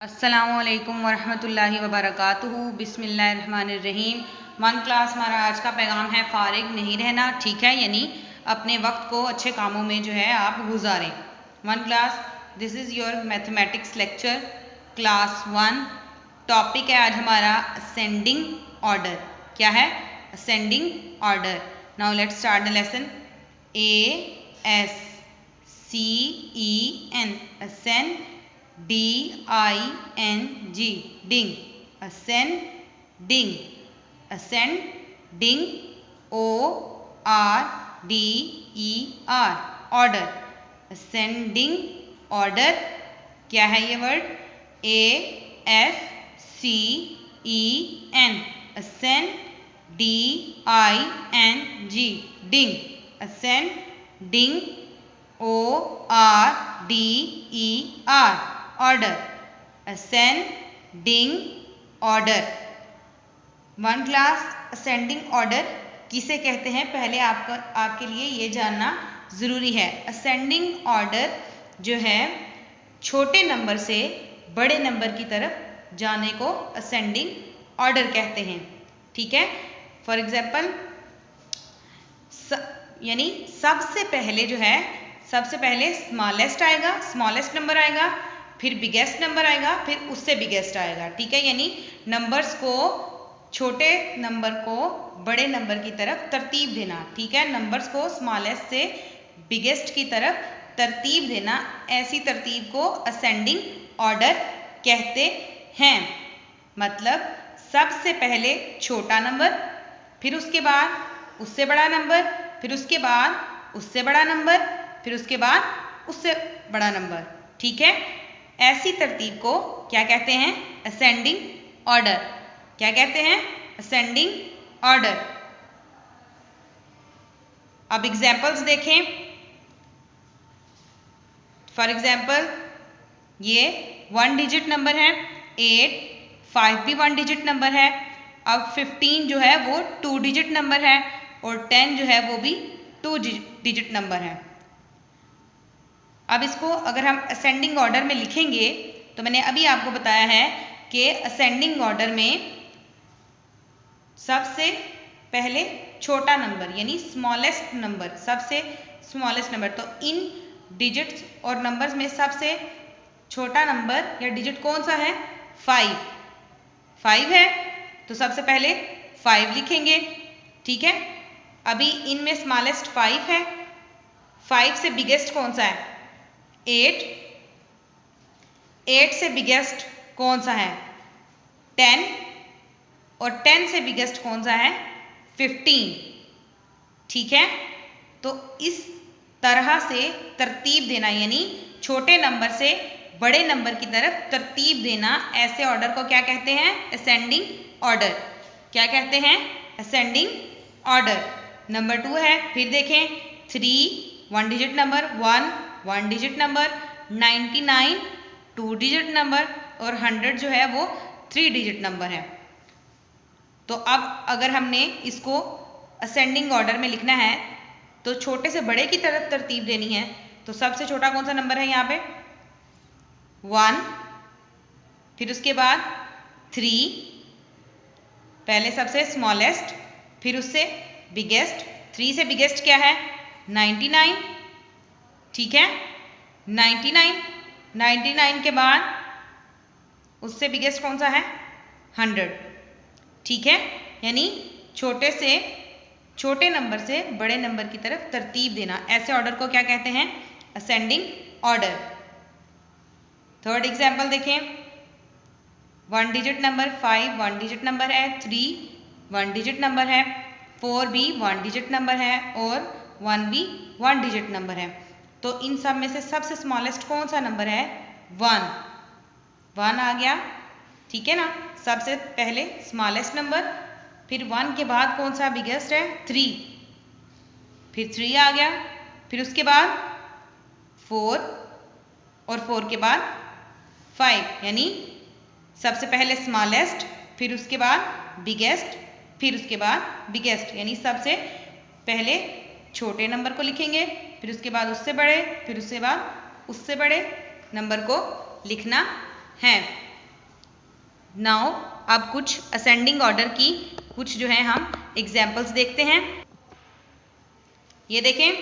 अस्सलामुअलैकुम वरहमतुल्लाहि वबरकातुहू। बिस्मिल्लाहिर्रहमानिर्रहीम। वन क्लास हमारा आज का पैगाम है फारिग नहीं रहना, ठीक है, यानी अपने वक्त को अच्छे कामों में जो है आप गुजारें। One class, this is your mathematics lecture class 1। Topic है आज हमारा असेंडिंग ऑर्डर। क्या है? Ascending order. Now let's start the lesson. ASCEN ascend DING ding, ascending, ascending, ORDER order, ascending order. क्या है ये word? ASCEN ascend, DING ding, ascending, ORDER order, ascending order. One class, ascending order किसे कहते हैं पहले आपके लिए ये जानना ज़रूरी है। असेंडिंग ऑर्डर जो है छोटे नंबर से बड़े नंबर की तरफ जाने को असेंडिंग ऑर्डर कहते हैं, ठीक है। फॉर एग्जाम्पल, यानी सबसे पहले स्मॉलेस्ट आएगा, स्मॉलेस्ट नंबर आएगा, फिर बिगेस्ट नंबर आएगा, फिर उससे बिगेस्ट आएगा, ठीक है। यानी नंबर्स को, छोटे नंबर को बड़े नंबर की तरफ तरतीब देना, ठीक है। नंबर्स को स्मॉलेस्ट से बिगेस्ट की तरफ तरतीब देना, ऐसी तरतीब को असेंडिंग ऑर्डर कहते हैं। मतलब सबसे पहले छोटा नंबर, फिर उसके बाद उससे बड़ा नंबर, फिर उसके बाद उससे बड़ा नंबर, फिर उसके बाद उससे बड़ा नंबर, ठीक है। ऐसी तरतीब को क्या कहते हैं? Ascending order. क्या कहते हैं? Ascending order. अब एग्जाम्पल्स देखें। फॉर एग्जाम्पल, ये 1 डिजिट नंबर है 8, 5 भी 1 डिजिट नंबर है। अब 15 जो है वो 2 डिजिट नंबर है और 10 जो है वो भी 2 डिजिट नंबर है। अब इसको अगर हम असेंडिंग ऑर्डर में लिखेंगे तो मैंने अभी आपको बताया है कि असेंडिंग ऑर्डर में सबसे पहले छोटा नंबर यानी स्मॉलेस्ट नंबर, सबसे स्मॉलेस्ट नंबर। तो इन डिजिट्स और नंबर्स में सबसे छोटा नंबर या डिजिट कौन सा है? 5 है, तो सबसे पहले 5 लिखेंगे, ठीक है। अभी इनमें स्मॉलेस्ट 5 है, 5 से बिगेस्ट कौन सा है? 8 से बिगेस्ट कौन सा है? 10 और 10 से बिगेस्ट कौन सा है? 15, ठीक है। तो इस तरह से तरतीब देना, यानी छोटे नंबर से बड़े नंबर की तरफ तरतीब देना, ऐसे ऑर्डर को क्या कहते हैं? Ascending order. क्या कहते हैं? Ascending order. नंबर 2 है, फिर देखें, 3 1 digit number, 1 digit number, 99 2 digit number और 100 जो है वो 3 डिजिट नंबर है। तो अब अगर हमने इसको असेंडिंग ऑर्डर में लिखना है तो छोटे से बड़े की तरफ तरतीब देनी है, तो सबसे छोटा कौन सा नंबर है यहाँ पे? 1, फिर उसके बाद 3, पहले सबसे स्मॉलेस्ट, फिर उससे बिगेस्ट। 3 से बिगेस्ट क्या है? 99, ठीक है। 99 के बाद उससे बिगेस्ट कौन सा है? 100, ठीक है। यानी छोटे नंबर से बड़े नंबर की तरफ तरतीब देना, ऐसे ऑर्डर को क्या कहते हैं? Ascending order. थर्ड एग्जाम्पल देखें। 1 डिजिट नंबर, 5 1 डिजिट नंबर है, 3 1 डिजिट नंबर है, 4 भी 1 डिजिट नंबर है और 1 भी 1 डिजिट नंबर है। तो इन सब में से सबसे स्मॉलेस्ट कौन सा नंबर है? 1 आ गया, ठीक है ना। सबसे पहले स्मॉलेस्ट नंबर, फिर 1 के बाद कौन सा बिगेस्ट है? 3, फिर 3 आ गया, फिर उसके बाद 4 और 4 के बाद 5, यानी सबसे पहले स्मॉलेस्ट, फिर उसके बाद बिगेस्ट, फिर उसके बाद बिगेस्ट। यानी सबसे पहले छोटे नंबर को लिखेंगे, फिर उसके बाद उससे बड़े, फिर उसके बाद उससे बड़े नंबर को लिखना है। नाउ अब कुछ असेंडिंग ऑर्डर की कुछ जो है हम एग्जाम्पल्स देखते हैं। ये देखें,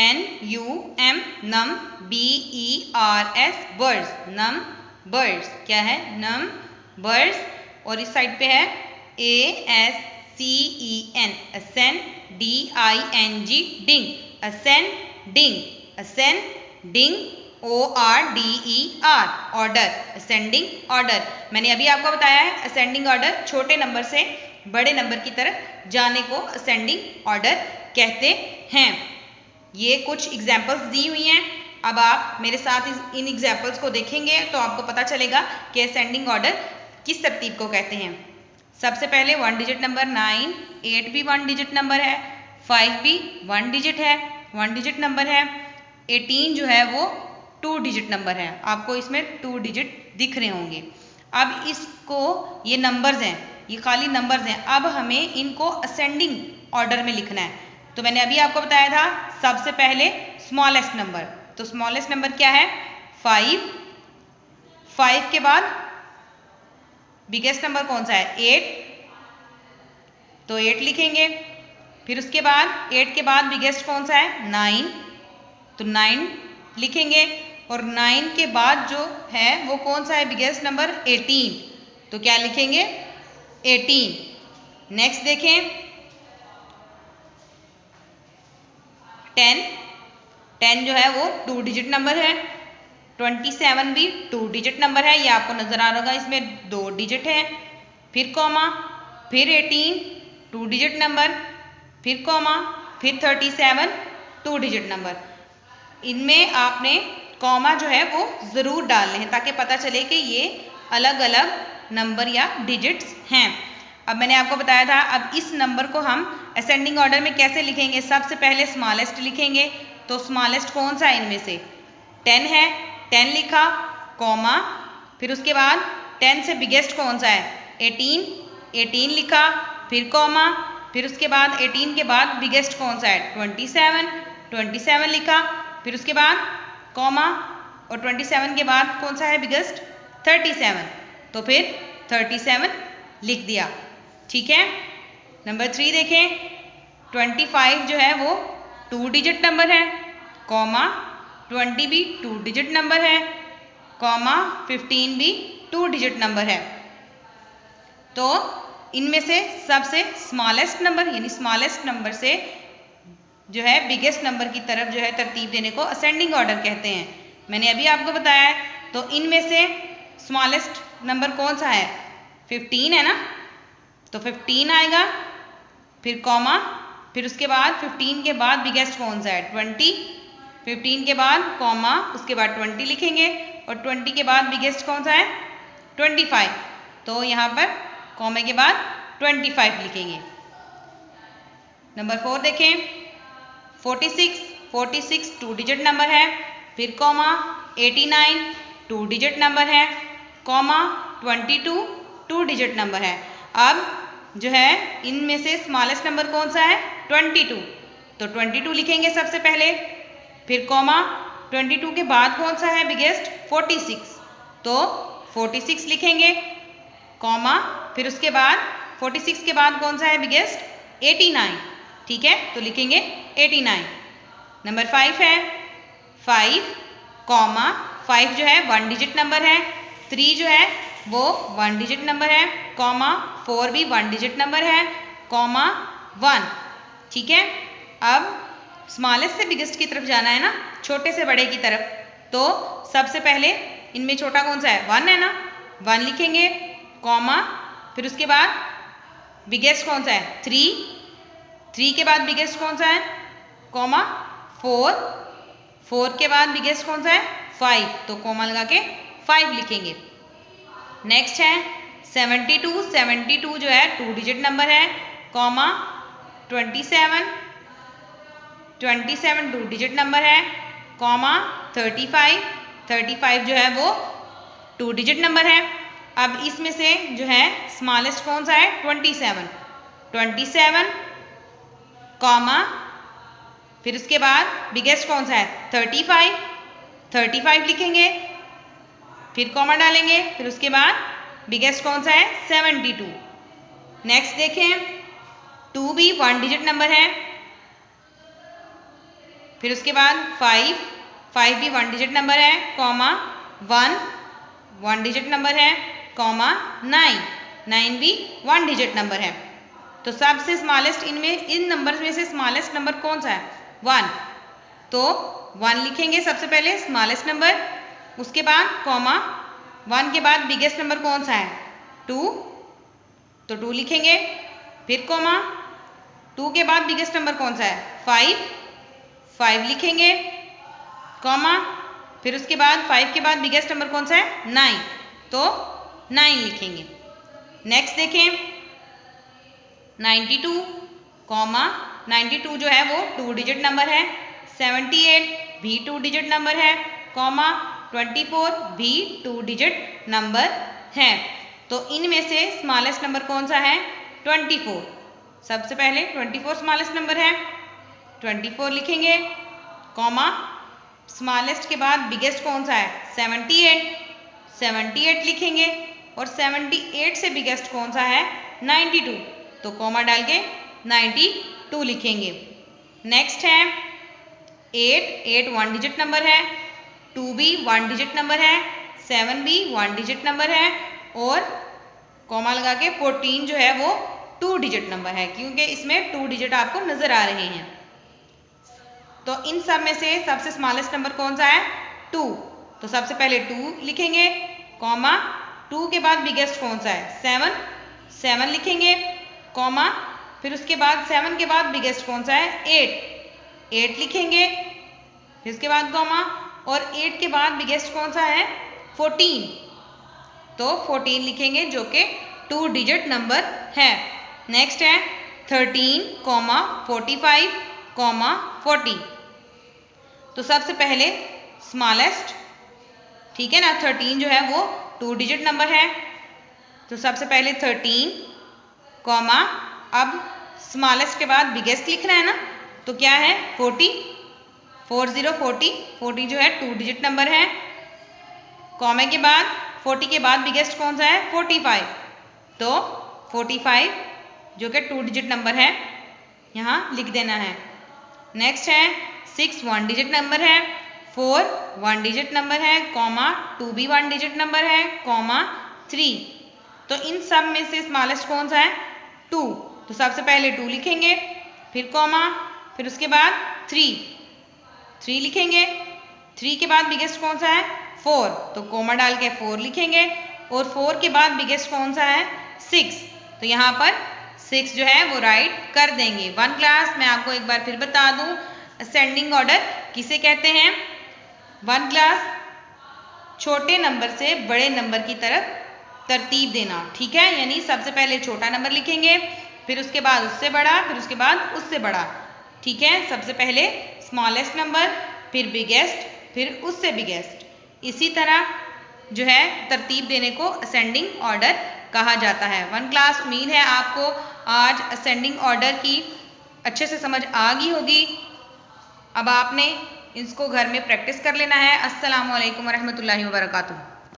NUM नम, BERS बर्ड्स, नम बर्ड्स, क्या है नम बर्ड्स। और इस साइड पे है ASCEN ascend, DING ding, ascending, ascending, ORDER order, ascending order. मैंने अभी आपको बताया है असेंडिंग ऑर्डर छोटे नंबर से बड़े नंबर की तरफ जाने को असेंडिंग ऑर्डर कहते हैं। ये कुछ एग्जाम्पल्स दी हुई हैं। अब आप मेरे साथ इन एग्जाम्पल्स को देखेंगे तो आपको पता चलेगा कि असेंडिंग ऑर्डर किस तरतीब को कहते हैं। सबसे पहले 1 डिजिट नंबर 9, 8 भी 1 डिजिट नंबर है, 5 भी 1 डिजिट है, 1 डिजिट नंबर है, 18 जो है वो 2 डिजिट नंबर है। आपको इसमें 2 डिजिट दिख रहे होंगे। अब इसको, ये नंबर्स हैं, ये खाली नंबर्स हैं, अब हमें इनको असेंडिंग ऑर्डर में लिखना है। तो मैंने अभी आपको बताया था सबसे पहले स्मॉलेस्ट नंबर, तो स्मॉलेस्ट नंबर क्या है 5, 5 के बाद बिगेस्ट नंबर कौन सा है 8, तो 8 लिखेंगे। फिर उसके बाद 8 के बाद बिगेस्ट कौन सा है 9, तो 9 लिखेंगे। और 9 के बाद जो है वो कौन सा है बिगेस्ट नंबर 18, तो क्या लिखेंगे 18। नेक्स्ट देखें 10, 10 जो है वो 2 डिजिट नंबर है, 27 भी 2 डिजिट नंबर है, ये आपको नजर आ रहा होगा इसमें 2 डिजिट है। फिर कॉमा, फिर 18 2 डिजिट नंबर, फिर कॉमा, फिर 37 2 डिजिट नंबर। इनमें आपने कॉमा जो है वो ज़रूर डालने हैं ताकि पता चले कि ये अलग अलग नंबर या डिजिट्स हैं। अब मैंने आपको बताया था, अब इस नंबर को हम असेंडिंग ऑर्डर में कैसे लिखेंगे। सबसे पहले स्मॉलेस्ट लिखेंगे, तो स्मॉलेस्ट कौन सा है इनमें से 10 है, 10 लिखा, कॉमा, फिर उसके बाद 10 से बिगेस्ट कौन सा है 18, 18 लिखा, फिर कॉमा, फिर उसके बाद 18 के बाद बिगेस्ट कौन सा है 27, 27 लिखा, फिर उसके बाद कॉमा, और 27 के बाद कौन सा है बिगेस्ट 37, तो फिर 37 लिख दिया। ठीक है। नंबर 3 देखें, 25 जो है वो 2 डिजिट नंबर है, कॉमा, 20 भी 2 डिजिट नंबर है, कॉमा, 15 भी 2 डिजिट नंबर है। तो इनमें से सबसे स्मॉलेस्ट नंबर यानी स्मॉलेस्ट नंबर से जो है बिगेस्ट नंबर की तरफ जो है तरतीब देने को असेंडिंग ऑर्डर कहते हैं। मैंने अभी आपको बताया है। तो इनमें से स्मॉलेस्ट नंबर कौन सा है 15 है ना, तो 15 आएगा, फिर कॉमा, फिर उसके बाद 15 के बाद बिगेस्ट कौन सा है 20, 15 के बाद कॉमा, उसके बाद 20 लिखेंगे, और 20 के बाद बिगेस्ट कौन सा है 25, तो यहाँ पर कॉमे के बाद 25 लिखेंगे। नंबर 4 देखें, 46, 46 2 डिजिट नंबर है, फिर कॉमा, 89 2 डिजिट नंबर है, कॉमा, 22 2 डिजिट नंबर है। अब जो है इनमें से स्मॉलेस्ट नंबर कौन सा है 22, तो 22 लिखेंगे सबसे पहले, फिर कॉमा, 22 के बाद कौन सा है बिगेस्ट 46, तो 46 लिखेंगे, कॉमा, फिर उसके बाद 46 के बाद कौन सा है बिगेस्ट 89, ठीक है, तो लिखेंगे 89। नंबर 5 है 5, कॉमा, 5 जो है 1 डिजिट नंबर है, 3 जो है वो 1 डिजिट नंबर है, कॉमा, 4 भी 1 डिजिट नंबर है, कॉमा, 1, ठीक है। अब स्मॉलेस्ट से बिगेस्ट की तरफ जाना है ना, छोटे से बड़े की तरफ, तो सबसे पहले इनमें छोटा कौन सा है 1 है ना, 1 लिखेंगे, कॉमा, फिर उसके बाद बिगेस्ट कौन सा है 3, 3 के बाद बिगेस्ट कौन सा है, कॉमा, 4, 4 के बाद बिगेस्ट कौन सा है 5, तो कॉमा लगा के 5 लिखेंगे। नेक्स्ट है 72, 72 जो है 2 डिजिट नंबर है, कॉमा, 27, 27 2 डिजिट नंबर है, कॉमा, 35, 35 जो है वो 2 डिजिट नंबर है। अब इसमें से जो है स्मॉलेस्ट कौन सा है 27, 27, कॉमा, फिर उसके बाद बिगेस्ट कौन सा है 35, 35 लिखेंगे, फिर कॉमा डालेंगे, फिर उसके बाद बिगेस्ट कौन सा है 72। नेक्स्ट देखें 2 भी 1 डिजिट नंबर है, फिर उसके बाद 5 भी 1 डिजिट नंबर है, कॉमा 1 डिजिट नंबर है, कॉमा 9 भी 1 डिजिट नंबर है। तो सबसे स्मॉलेस्ट इनमें इन नंबर्स में से स्मॉलेस्ट नंबर कौन सा है 1, तो 1 लिखेंगे सबसे पहले स्मॉलेस्ट नंबर, उसके बाद कॉमा 1 के बाद बिगेस्ट नंबर कौन सा है 2, तो 2 लिखेंगे, फिर कॉमा 2 के बाद बिगेस्ट नंबर कौन सा है 5 लिखेंगे, कॉमा फिर उसके बाद 5 के बाद बिगेस्ट नंबर कौन सा है 9, तो 9 लिखेंगे। नेक्स्ट देखें 92, कॉमा 92 जो है वो 2 डिजिट नंबर है, 78 भी 2 डिजिट नंबर है, कॉमा 24 भी 2 डिजिट नंबर है। तो इनमें से स्मॉलेस्ट नंबर कौन सा है 24। सबसे पहले 24 स्मॉलेस्ट नंबर है, 24 लिखेंगे, कॉमा स्मॉलेस्ट के बाद बिगेस्ट कौन सा है 78 लिखेंगे, और 78 से बिगेस्ट कौन सा है 92, तो कॉमा डाल के 92 लिखेंगे। नेक्स्ट है 8 1 डिजिट नंबर है, 2 भी 1 डिजिट नंबर है, 7 भी 1 डिजिट नंबर है, और कॉमा लगा के 14 जो है वो 2 डिजिट नंबर है, क्योंकि इसमें 2 डिजिट आपको नजर आ रहे हैं। तो इन सब में से सबसे स्मॉलेस्ट नंबर कौन सा है 2, तो सबसे पहले 2 लिखेंगे, कॉमा 2 के बाद बिगेस्ट कौन सा है 7 लिखेंगे, कॉमा फिर उसके बाद 7 के बाद बिगेस्ट कौन सा है 8 लिखेंगे, फिर उसके बाद कॉमा, और 8 के बाद बिगेस्ट कौन सा है 14, तो 14 लिखेंगे जो कि 2 डिजिट नंबर है। नेक्स्ट है 13, 45, 40। तो सबसे पहले स्मॉलेस्ट, ठीक है ना, 13 जो है वो 2 डिजिट नंबर है, तो सबसे पहले 13, कॉमा अब स्मॉलेस्ट के बाद बिगेस्ट लिखना है ना, तो क्या है 40 जो है 2 डिजिट नंबर है, कॉमे के बाद 40 के बाद बिगेस्ट कौन सा है 45, तो 45 जो कि 2 डिजिट नंबर है यहाँ लिख देना है। नेक्स्ट है 6 1 डिजिट नंबर है, 4 1 डिजिट नंबर है, कॉमा 2 भी 1 डिजिट नंबर है, कॉमा 3। तो इन सब में से स्मॉलेस्ट कौन सा है 2, तो सबसे पहले 2 लिखेंगे, फिर कॉमा, फिर उसके बाद 3 लिखेंगे, 3 के बाद बिगेस्ट कौन सा है 4, तो कॉमा डाल के 4 लिखेंगे, और 4 के बाद बिगेस्ट कौन सा है 6, तो यहाँ पर 6 जो है वो राइट कर देंगे। 1 क्लास मैं आपको एक बार फिर बता दूं असेंडिंग ऑर्डर किसे कहते हैं। 1 क्लास छोटे नंबर से बड़े नंबर की तरफ तरतीब देना, ठीक है, यानी सबसे पहले छोटा नंबर लिखेंगे, फिर उसके बाद उससे बड़ा, फिर उसके बाद उससे बड़ा, ठीक है, सबसे पहले स्मॉलेस्ट नंबर, फिर बिगेस्ट, फिर उससे बिगेस्ट, इसी तरह जो है तरतीब देने को असेंडिंग ऑर्डर कहा जाता है। 1 क्लास उम्मीद है आपको आज असेंडिंग ऑर्डर की अच्छे से समझ आ गई होगी। अब आपने इसको घर में प्रैक्टिस कर लेना है। अस्सलामु अलैकुम वरहमतुल्लाहि वबरकातुहू।